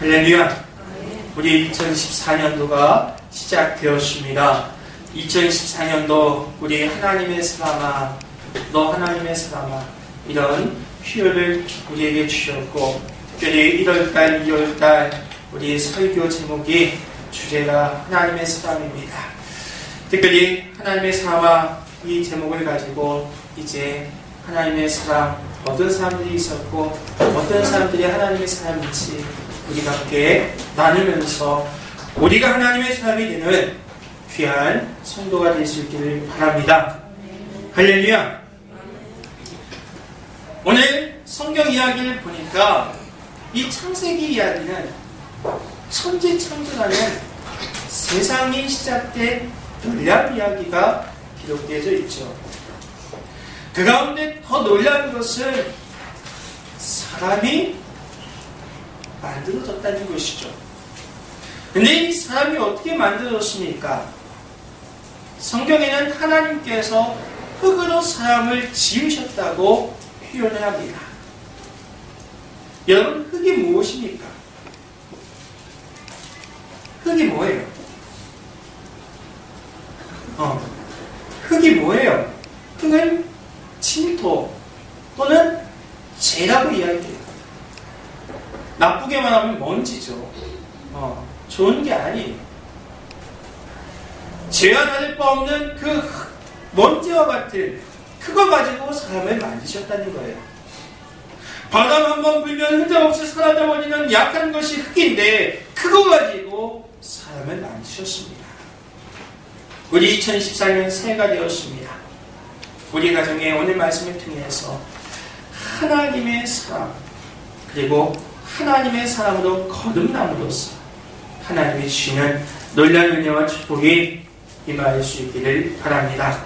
할렐루야. 우리 2014년도가 시작되었습니다. 2014년도 우리 하나님의 사람아, 너 하나님의 사람아, 이런 표현을 우리에게 주셨고, 특별히 1월달, 2월달 우리 설교 제목이 주제가 하나님의 사람입니다. 특별히 하나님의 사람아, 이 제목을 가지고 이제 하나님의 사람, 어떤 사람들이 있었고 어떤 사람들이 하나님의 사람인지 우리가 함께 나누면서 우리가 하나님의 사람이 되는 귀한 성도가 될 수 있기를 바랍니다. 할렐루야. 오늘 성경 이야기를 보니까 이 창세기 이야기는 천지창조라는 세상이 시작된 놀라운 이야기가 기록되어 있죠. 그 가운데 더 놀라운 것은 사람이 만들어졌다는 것이죠. 근데 이 사람이 어떻게 만들어졌습니까? 성경에는 하나님께서 흙으로 사람을 지으셨다고 표현을 합니다. 여러분, 흙이 무엇입니까? 흙이 뭐예요? 흙이 뭐예요? 흙은 침토 또는 재라고 이야기해요. 나쁘게 말하면 먼지죠. 좋은 게 아니에요. 죄와 다를 바 없는 그 먼지와 같은 그거 가지고 사람을 만드셨다는 거예요. 바람 한번 불면 흔적없이 사라져버리는 약한 것이 흙인데 그거 가지고 사람을 만드셨습니다. 우리 2014년 새해가 되었습니다. 우리 가정에 오늘 말씀을 통해서 하나님의 사람, 그리고 하나님의 사람으로 거듭남으로써 하나님이 주시는 놀라운 은혜와 축복이 임할 수 있기를 바랍니다.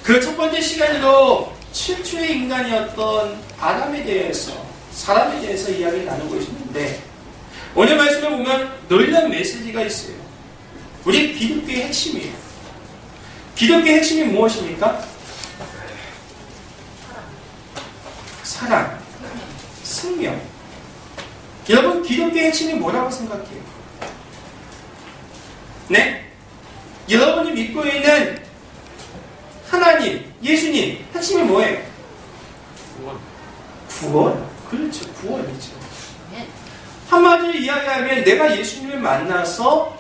그 첫 번째 시간으로 최초의 인간이었던 아담에 대해서, 사람에 대해서 이야기를 나누고 있는데, 오늘 말씀을 보면 놀라운 메시지가 있어요. 우리 기독교의 핵심이에요. 기독교의 핵심이 무엇입니까? 사랑, 생명. 여러분, 기독교의 핵심이 뭐라고 생각해요? 네? 여러분이 믿고 있는 하나님, 예수님, 핵심이 뭐예요? 구원. 구원? 그렇죠. 구원이죠. 한마디로 이야기하면 내가 예수님을 만나서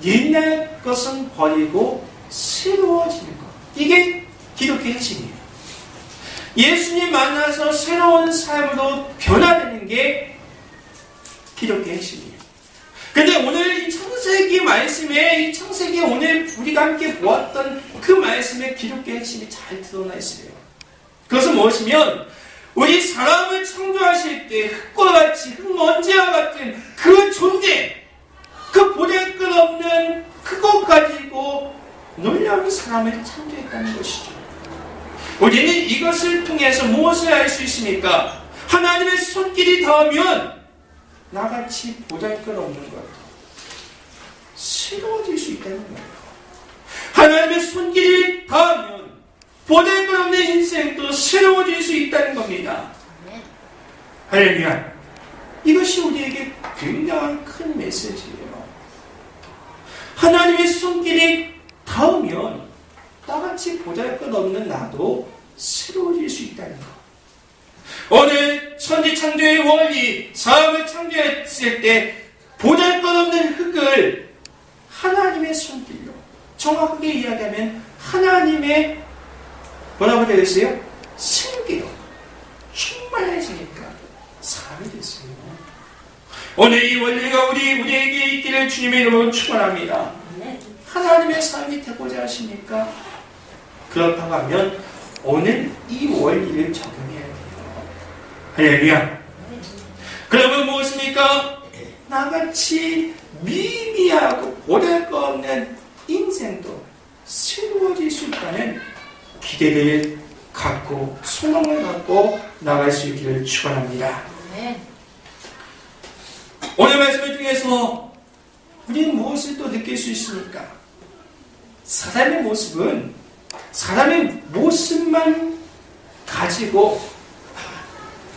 옛날 것은 버리고 새로워지는 것. 이게 기독교의 핵심이에요. 예수님 만나서 새로운 삶으로 변화되는 게 기독교의 핵심이에요. 근데 오늘 이 창세기 말씀에, 이 창세기 오늘 우리가 함께 보았던 그 말씀에 기독교의 핵심이 잘 드러나 있어요. 그것은 무엇이면, 우리 사람을 창조하실 때 흙과 같이, 흙먼지와 같은 그 존재, 그 보잘것없는 그것 가지고 놀라운 사람을 창조했다는 것이죠. 우리는 이것을 통해서 무엇을 알 수 있습니까? 하나님의 손길이 닿으면 나같이 보잘것없는 것, 새로워질 수 있다는 거예요. 하나님의 손길이 닿으면 보잘것없는 인생도 새로워질 수 있다는 겁니다. 할렐루야. 이것이 우리에게 굉장한 큰 메시지예요. 하나님의 손길이 닿으면 나같이 보잘것없는 나도 새로워질 수 있다는 것. 오늘 천지창조의 원리, 사람을 창조했을 때 보잘것없는 흙을 하나님의 손길로, 정확하게 이야기하면 하나님의 뭐라고 되어 있어요? 생기로 충만해지니까 사람이 됐어요. 오늘 이 원리가 우리에게 있기를 주님의 이름으로 축원합니다. 하나님의 삶이 되고자 하십니까? 그렇다고 하면 오늘 이 원리를 적용해야 돼요. 할렐루야. 그러면 무엇입니까? 나같이 미미하고 보잘것없는 인생도 새로워질 수 있다는 기대를 갖고 소망을 갖고 나갈 수 있기를 축원합니다. 오늘 말씀을 통해서 우리는 무엇을 또 느낄 수 있습니까? 사람의 모습은 사람의 모습만 가지고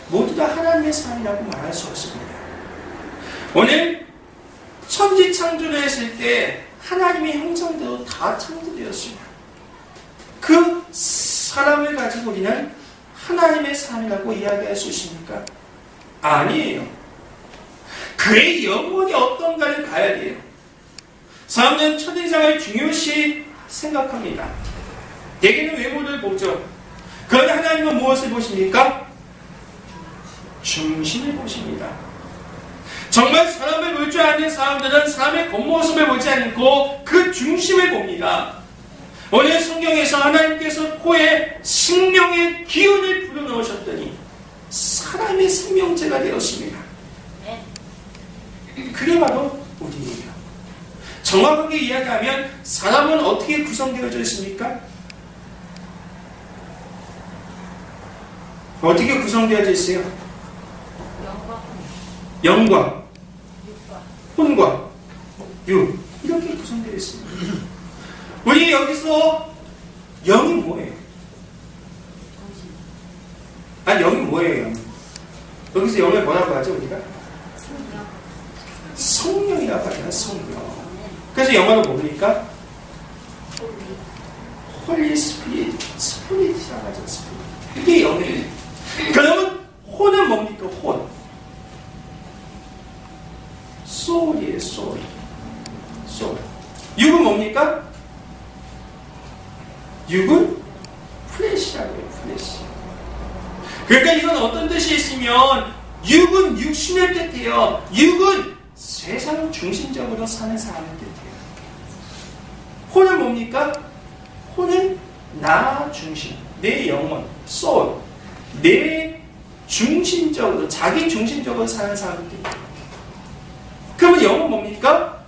모두 다 하나님의 사람이라고 말할 수 없습니다. 오늘 천지 창조를 했을 때 하나님의 형상대로 다 창조되었습니다. 그 사람을 가지고 우리는 하나님의 사람이라고 이야기할 수 있습니까? 아니에요. 그의 영혼이 어떤가를 봐야 돼요. 사람들은 첫인상을 중요시 생각합니다. 대개는 외모를 보죠. 그런데 하나님은 무엇을 보십니까? 중심을 보십니다. 정말 사람을 볼 줄 아는 사람들은 사람의 겉모습을 보지 않고 그 중심을 봅니다. 오늘 성경에서 하나님께서 코에 생명의 기운을 불어넣으셨더니 사람의 생명체가 되었습니다. 그게 바로 우리예요. 정확하게 이야기하면 사람은 어떻게 구성되어져 있습니까? 어떻게 구성되어져 있어요? 영과 혼과 육 이렇게 구성되어 있습니다. 우리 여기서 영이 뭐예요? 아니 영이 뭐예요? 영? 여기서 영을 뭐라고 하죠 우리가? 성령이라고 하잖아요. 성령. 그래서 영어로 뭡니까? 홀리 스피릿, 스피릿이라고 하죠. 스피릿. 이게 영이에요. 그러면 혼은 뭡니까? 혼. 소울이에요. 소울. 소울. 육은 뭡니까? 육은 플래시라고 해요. 플래시. 그러니까 이건 어떤 뜻이 있으면 육은 육신을 뜻해요. 육은 세상 중심적으로 사는 사람을 뜻해요. 혼은 뭡니까? 혼은 나 중심, 내 영혼, 소울, 내 중심적으로, 자기 중심적으로 사는 사람을 뜻해요. 그러면 영은 뭡니까?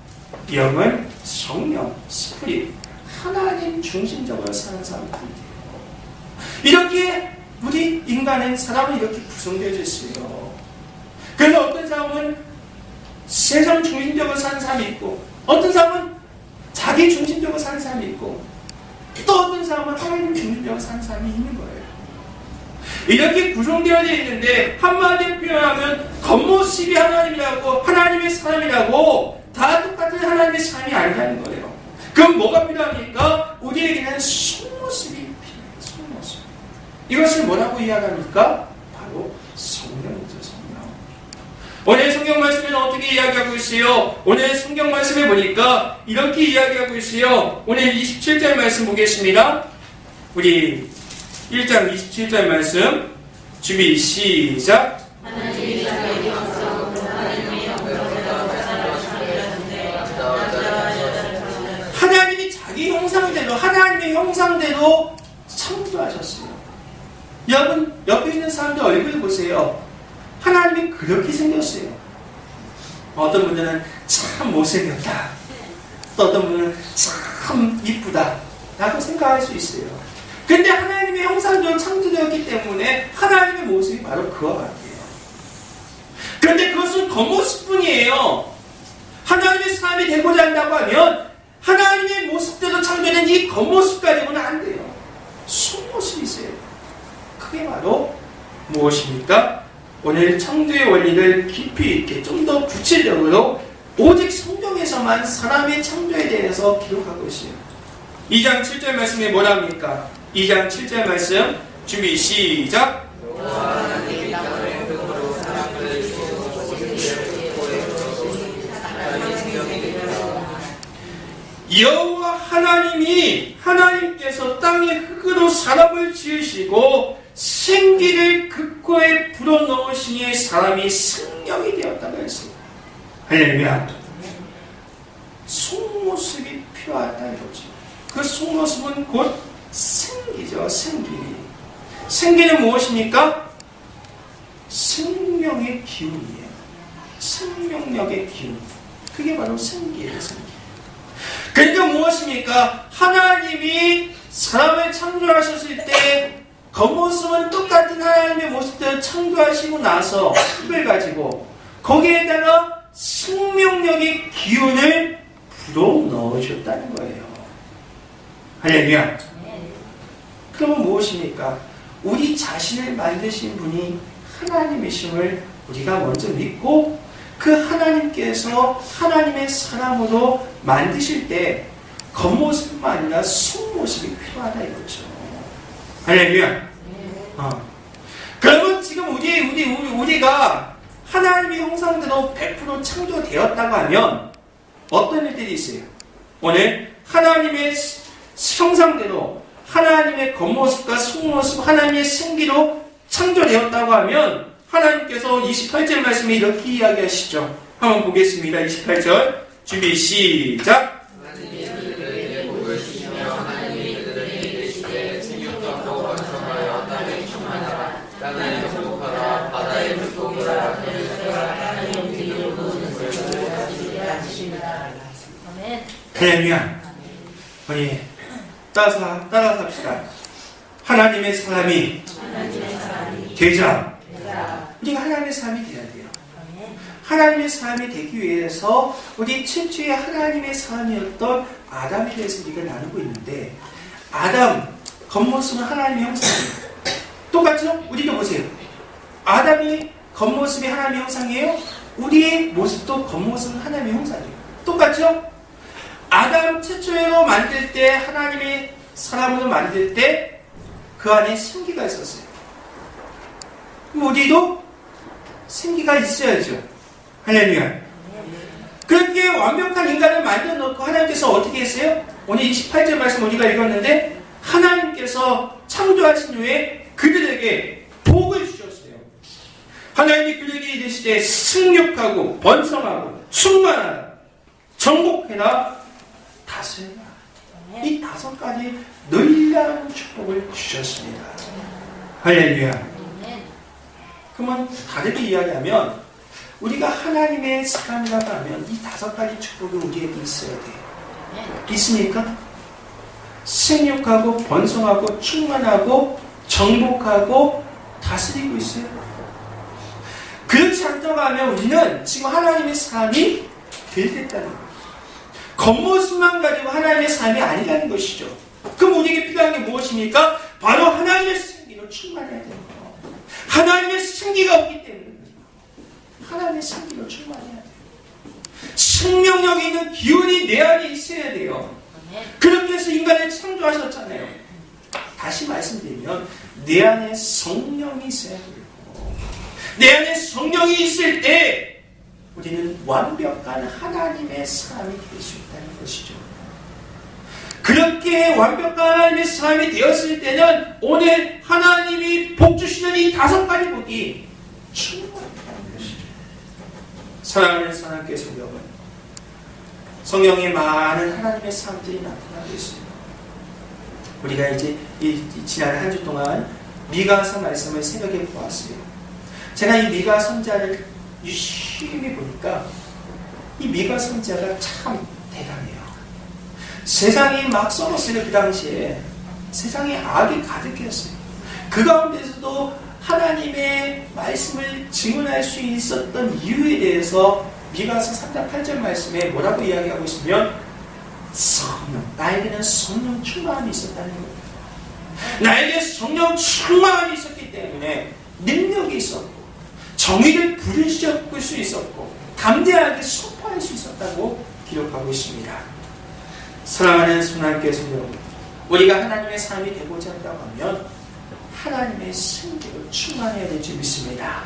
영은 성령, 스피릿, 하나님 중심적으로 사는 사람을 뜻해요. 이렇게 우리 인간은 사람은 이렇게 구성되어져 있어요. 그래서 어떤 사람은 세상 중심적으로 사는 사람이 있고 어떤 사람은 자기 중심적으로 사는 사람이 있고 또 어떤 사람은 하나님 중심적으로 사는 사람이 있는 거예요. 이렇게 구성되어져 있는데 한마디로 표현하면 겉모습이 하나님이라고 하나님의 사람이라고 다 똑같은 하나님의 사람이 아니라는 거예요. 그럼 뭐가 필요합니까? 우리에게는 속모습이 필요해요. 속모습. 이것을 뭐라고 이야기합니까? 바로 성령이죠. 성령. 오늘 성경 말씀에는 어떻게 이야기하고 있어요? 오늘 성경 말씀에 보니까 이렇게 이야기하고 있어요. 오늘 27절 말씀 보겠습니다. 우리 1장 27절 말씀 준비 시작. 하나님이 자기 형상대로 하나님의 형상대로 창조하셨어요. 여러분 옆에 있는 사람들 얼굴 보세요. 하나님이 그렇게 생겼어요. 어떤 분들은 참 못생겼다. 또 어떤 분은 참 이쁘다 라고 생각할 수 있어요. 근데 하나님의 형상대로 창조되었기 때문에 하나님의 모습이 바로 그와 같아요. 그런데 그것은 겉모습뿐이에요. 하나님의 사람이 되고자 한다고 하면 하나님의 모습대로 창조된 이 겉모습 가지고는 안 돼요. 속모습이 있어요. 그게 바로 무엇입니까? 오늘 창조의 원리를 깊이 있게 좀 더 구체적으로 오직 성경에서만 사람의 창조에 대해서 기록하고 있어요. 2장 7절 말씀에 뭐라 합니까? 2장 7절 말씀 준비 시작. 여호와 하나님께서 땅의 흙으로 사람을 지으시고 생기를 그 코에 불어넣으시니 사람이 생명이 되었다고 했습니다. 할렐루야. 속모습이 필요하다 이거죠. 그 속모습은 곧 생기죠. 생기. 생기는 무엇입니까? 생명의 기운이에요. 생명력의 기운. 그게 바로 생기예요. 생기. 그러니까 무엇입니까? 하나님이 사람을 창조하셨을 때 겉모습은 똑같은 하나님의 모습대로 창조하시고 나서 흙을 가지고 거기에다가 생명력의 기운을 불어넣으셨다는 거예요. 할렐루야. 그러면 무엇입니까? 우리 자신을 만드신 분이 하나님이심을 우리가 먼저 믿고 그 하나님께서 하나님의 사람으로 만드실 때 겉모습뿐만 아니라 속모습이 필요하다 이거죠. 할렐루야. 그러면 지금 우리가 하나님의 형상대로 100% 창조되었다고 하면 어떤 일들이 있어요? 오늘 하나님의 형상대로 하나님의 겉모습과 속모습, 하나님의 생기로 창조되었다고 하면 하나님께서 28절 말씀에 이렇게 이야기하시죠. 한번 보겠습니다. 28절 준비 시작. 할렐루야. 우리 따라서 합시다. 하나님의 사람이 되자. 우리가 하나님의 사람이 되어야 돼요. 하나님의 사람이 되기 위해서 우리 최초의 하나님의 사람이었던 아담에 대해서 우리가 나누고 있는데, 아담 겉모습은 하나님의 형상이에요. 똑같죠? 우리도 보세요. 아담이 겉모습이 하나님의 형상이에요. 우리의 모습도 겉모습은 하나님의 형상이에요. 똑같죠? 아담 최초로 만들 때, 하나님의 사람으로 만들 때 그 안에 생기가 있었어요. 우리도 생기가 있어야죠. 할렐루야. 그렇게 완벽한 인간을 만들어 놓고 하나님께서 어떻게 했어요? 오늘 28절 말씀 우리가 읽었는데, 하나님께서 창조하신 후에 그들에게 복을 주셨어요. 하나님이 그들에게 이르시되 승육하고 번성하고 충만하라, 정복해라, 다스려라. 이 5가지 놀라운 축복을 주셨습니다. 할렐루야. 그러면 다르게 이야기하면 우리가 하나님의 사람이라고 하면 이 5가지 축복이 우리에게 있어야 돼요. 있습니까? 생육하고 번성하고 충만하고 정복하고 다스리고 있어요. 그렇지 않다고 하면 우리는 지금 하나님의 사람이 되겠다는 거예요. 겉모습만 가지고 하나님의 삶이 아니라는 것이죠. 그럼 우리에게 필요한 게 무엇입니까? 바로 하나님의 생기로 충만해야 되는 거예요. 하나님의 생기가 없기 때문에 하나님의 생기로 충만해야 돼요. 생명력 있는 기운이 내 안에 있어야 돼요. 그렇게 해서 인간을 창조하셨잖아요. 다시 말씀드리면 내 안에 성령이 있어야 돼요. 내 안에 성령이 있을 때 우리는 완벽한 하나님의 사람이 될 수 있다는 것이죠. 그렇게 완벽한 하나님의 사람이 되었을 때는 오늘 하나님이 복 주시는 이 5가지 복이 충분하다는 것이죠. 사랑하는 하나님께 성령은 성령에 많은 하나님의 사람들이 나타나고 있습니다. 우리가 이제 지난 한 주 동안 미가서 말씀을 생각해 보았어요. 제가 이 미가 선자를 유심히 보니까 이 미가 선자가 참 대단해요. 세상이 막 썩었어요. 그 당시에 세상에 악이 가득했어요. 그 가운데서도 하나님의 말씀을 증언할 수 있었던 이유에 대해서 미가서 3장 8절 말씀에 뭐라고 이야기하고 있으면, 성령, 나에게는 성령 충만함이 있었다는 거예요. 나에게 성령 충만함이 있었기 때문에 능력이 있었고 정의를 부르짖을 수 있었고 담대하게 선포할 수 있었다고 기록하고 있습니다. 사랑하는 하나님께서 여러분, 우리가 하나님의 삶이 되고자 한다고 하면 하나님의 생기로 충만해야 될 줄 믿습니다.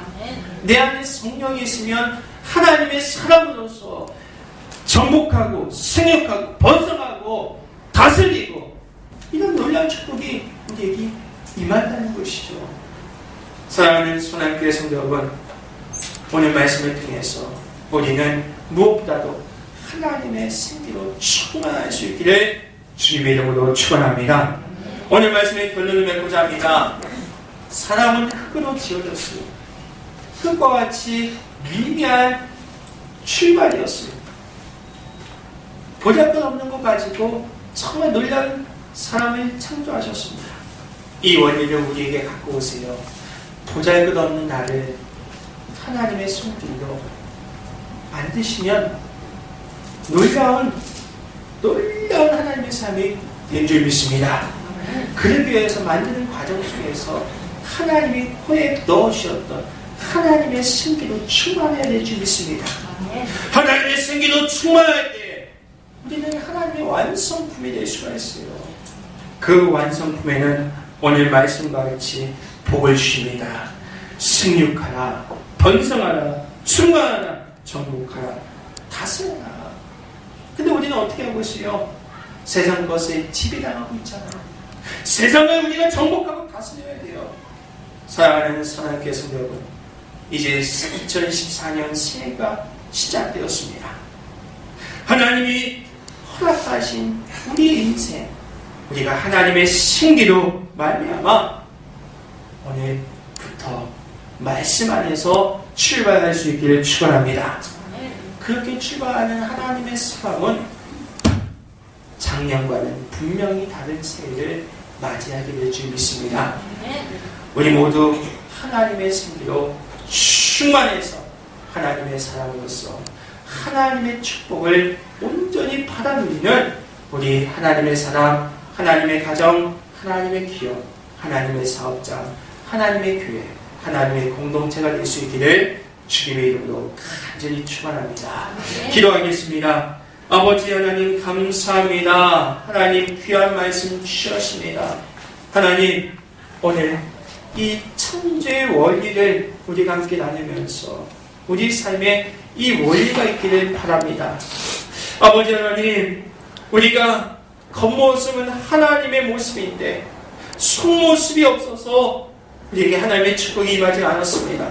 내 안에 성령이 있으면 하나님의 사람으로서 정복하고 생육하고 번성하고 다스리고 이런 놀라운 축복이 우리에게 임한다는 것이죠. 사랑하는 하나님께 성도 여러분, 오늘 말씀을 통해서 우리는 무엇보다도 하나님의 생기로 충만할 수 있기를 주님의 이름으로 축원합니다. 오늘 말씀의 결론을 맺고자 합니다. 사람은 흙으로 지어졌어요. 흙과 같이 미미한 출발이었어요. 보잘것없는 것 가지고 정말 놀라운 사람을 창조하셨습니다. 이 원리를 우리에게 갖고 오세요. 보잘것없는 나를 하나님의 손길로 만드시면 놀라운 하나님의 삶이 된 줄 믿습니다. 그러기 위해서 만드는 과정 속에서 하나님이 코에 넣으셨던 하나님의 승기로 충만해야 될 줄 믿습니다. 하나님의 승기로 충만할 때 우리는 하나님의 완성품이 될 수가 있어요. 그 완성품에는 오늘 말씀과 같이 복을 주십니다. 승육하라, 번성하라, 충만하라, 정복하라, 다스려라. 근데 우리는 어떻게 하고 있어요? 세상 것에 지배당하고 있잖아요. 세상을 우리가 정복하고 다스려야 돼요. 사랑하는 선한교회 성도 여러분, 이제 2014년 새해가 시작되었습니다. 하나님이 허락하신 우리의 인생, 우리가 하나님의 신기로 말미암아 오늘부터 말씀 안에서 출발할 수 있기를 축원합니다. 그렇게 출발하는 하나님의 사람은 작년과는 분명히 다른 새해를 맞이하게 될 줄 믿습니다. 우리 모두 하나님의 승리로 충만해서 하나님의 사람으로서 하나님의 축복을 온전히 받아 누리는 우리 하나님의 사람, 하나님의 가정, 하나님의 기업, 하나님의 사업장, 하나님의 교회, 하나님의 공동체가 될 수 있기를 주님의 이름으로 간절히 축원합니다. 기도하겠습니다. 아버지 하나님 감사합니다. 하나님 귀한 말씀 주셨습니다. 하나님 오늘 이 천주의 원리를 우리가 함께 나누면서 우리 삶에 이 원리가 있기를 바랍니다. 아버지 하나님, 우리가 겉모습은 하나님의 모습인데 속모습이 없어서 우리에게 하나님의 축복이 임하지 않았습니다.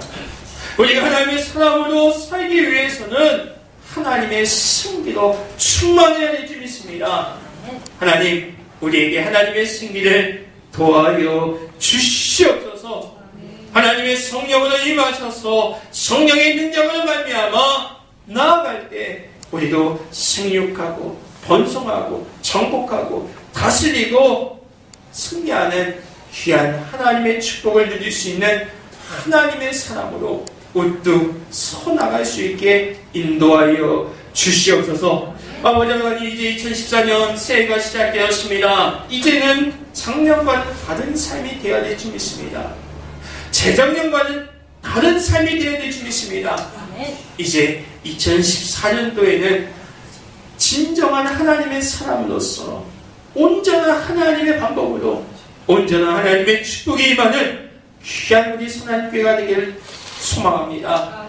우리가 하나님의 사람으로 살기 위해서는 하나님의 승기로 충만해야 될 줄 믿습니다. 하나님, 우리에게 하나님의 승기를 도와여 주시옵소서. 하나님의 성령으로 임하셔서 성령의 능력으로 말미암아 나아갈 때 우리도 생육하고 번성하고 정복하고 다스리고 승리하는 귀한 하나님의 축복을 누릴 수 있는 하나님의 사람으로 우뚝 서나갈 수 있게 인도하여 주시옵소서. 아버지 하나님, 이제 2014년 새해가 시작되었습니다. 이제는 작년과는 다른 삶이 되어야 될 줄 믿습니다. 재작년과는 다른 삶이 되어야 될 줄 믿습니다. 이제 2014년도에는 진정한 하나님의 사람으로서 온전한 하나님의 방법으로 온전한 하나님의 축복이 임하는 귀한 우리 선한교회가 되기를 소망합니다.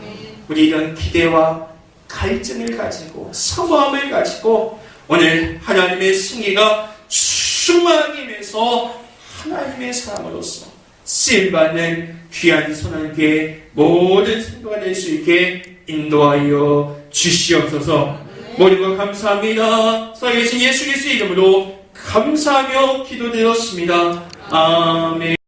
우리 이런 기대와 갈증을 가지고 사모함을 가지고 오늘 하나님의 승리가 충만하기 위해서 하나님의 사람으로서 쓰임받는 귀한 선한교회 모든 성도가 될 수 있게 인도하여 주시옵소서. 모든 것 감사합니다. 살아계신 예수 그리스도의 이름으로 감사하며 기도드렸습니다. 아멘.